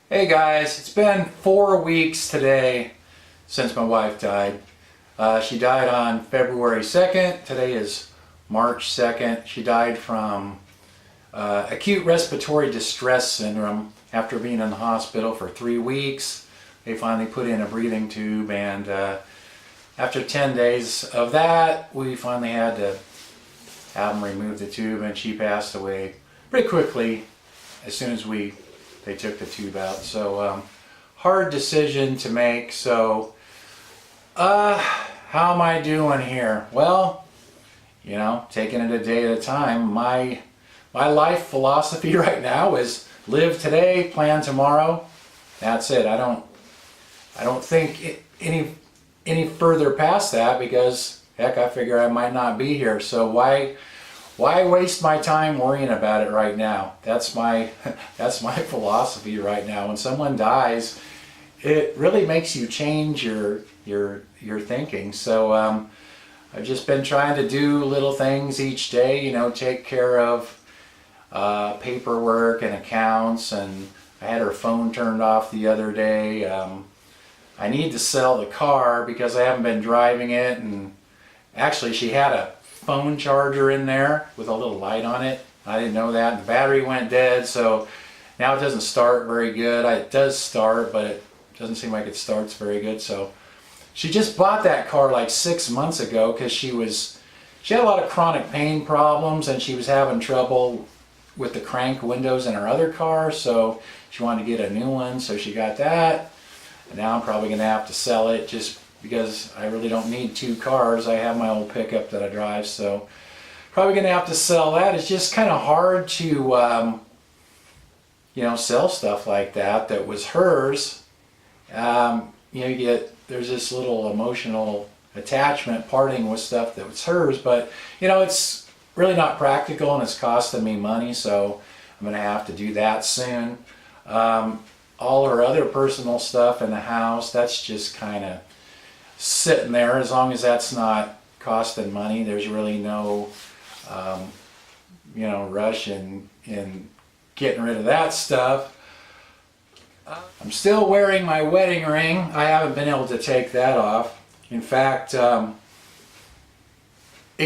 Hey guys, it's been 4 weeks today since my wife died. She died on February 2nd. Today is March 2nd. She died from Acute Respiratory Distress Syndrome after being in the hospital for 3 weeks. They finally put in a breathing tube, and after 10 days of that, we finally had to have them remove the tube, and she passed away pretty quickly as soon as they took the tube out. So hard decision to make. So how am I doing here? Well, you know, taking it a day at a time. My life philosophy right now is live today, plan tomorrow. That's it. I don't think any further past that, because heck, I figure I might not be here. So why waste my time worrying about it right now? That's my philosophy right now. When someone dies, it really makes you change your thinking. So I've just been trying to do little things each day, you know, take care of paperwork and accounts, and I had her phone turned off the other day. I need to sell the car because I haven't been driving it, and actually she had a phone charger in there with a little light on it. I didn't know that. The battery went dead, so now it doesn't start very good. It does start, but it doesn't seem like it starts very good. So she just bought that car like 6 months ago because she had a lot of chronic pain problems, and she was having trouble with the crank windows in her other car, so she wanted to get a new one, so she got that. And now I'm probably going to have to sell it just because I really don't need two cars. I have my old pickup that I drive, so probably going to have to sell that. It's just kind of hard to you know, sell stuff like that was hers. You know, there's this little emotional attachment parting with stuff that was hers, but you know, it's really not practical and it's costing me money, so I'm going to have to do that soon. All her other personal stuff in the house, that's just kind of sitting there. As long as that's not costing money, there's really no you know, rush in getting rid of that stuff. I'm still wearing my wedding ring. I haven't been able to take that off. In fact, it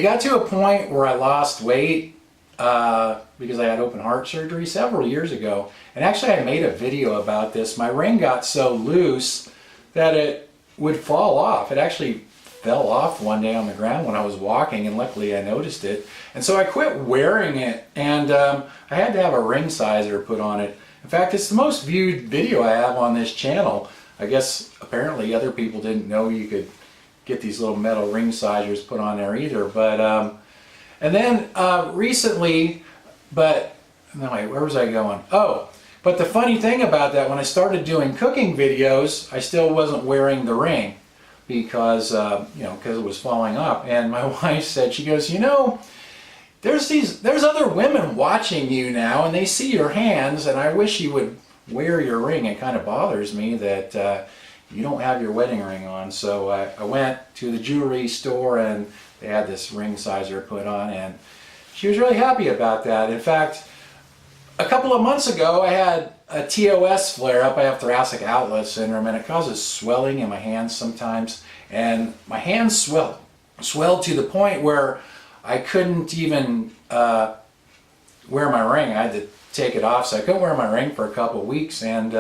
got to a point where I lost weight because I had open heart surgery several years ago. And actually I made a video about this. My ring got so loose that it would fall off. It actually fell off one day on the ground when I was walking, and luckily I noticed it. And so I quit wearing it, and I had to have a ring sizer put on it. In fact, it's the most viewed video I have on this channel. I guess apparently other people didn't know you could get these little metal ring sizers put on there either. But and then recently, but no wait, where was I going? Oh, but the funny thing about that, when I started doing cooking videos, I still wasn't wearing the ring because you know, because it was falling off. And my wife said, she goes, you know, there's other women watching you now, and they see your hands, and I wish you would wear your ring. It kind of bothers me that you don't have your wedding ring on. So I went to the jewelry store, and they had this ring sizer put on, and she was really happy about that. In fact, a couple of months ago, I had a TOS flare-up. I have thoracic outlet syndrome, and it causes swelling in my hands sometimes. And my hands swelled to the point where I couldn't even wear my ring. I had to take it off, so I couldn't wear my ring for a couple of weeks. And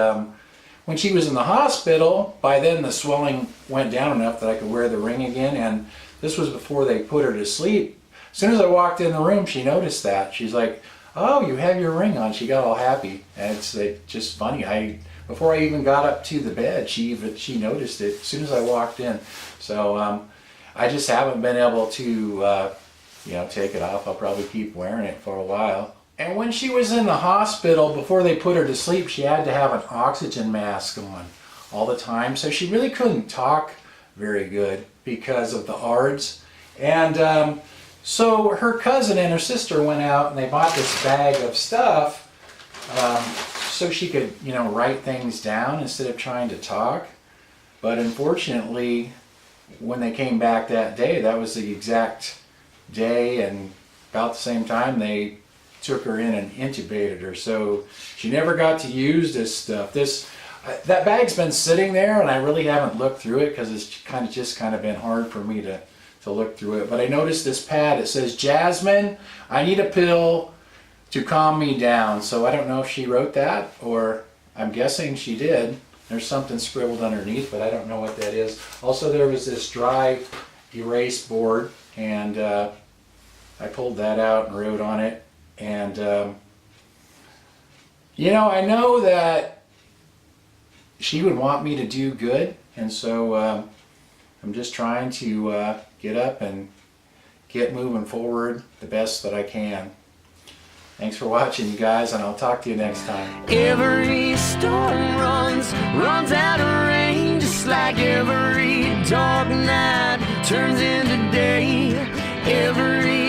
when she was in the hospital, by then the swelling went down enough that I could wear the ring again. And this was before they put her to sleep. As soon as I walked in the room, she noticed that. She's like, "Oh, you have your ring on." She got all happy. And it's just funny. Before I even got up to the bed, she noticed it as soon as I walked in. So I just haven't been able to you know, take it off. I'll probably keep wearing it for a while. And when she was in the hospital, before they put her to sleep, she had to have an oxygen mask on all the time. So she really couldn't talk very good because of the ARDS. And so her cousin and her sister went out and they bought this bag of stuff so she could, you know, write things down instead of trying to talk. But unfortunately, when they came back that day, that was the exact day, and about the same time they took her in and intubated her. So she never got to use this stuff. That bag's been sitting there, and I really haven't looked through it because it's just kind of been hard for me to look through it. But I noticed this pad. It says, Jasmine, I need a pill to calm me down. So I don't know if she wrote that, or I'm guessing she did. There's something scribbled underneath, but I don't know what that is. Also, there was this dry erase board, and I pulled that out and wrote on it. And you know, I know that she would want me to do good, and so I'm just trying to get up and get moving forward the best that I can. Thanks for watching, you guys, and I'll talk to you next time. Every storm runs out of rain, just like every dark night turns into day. Every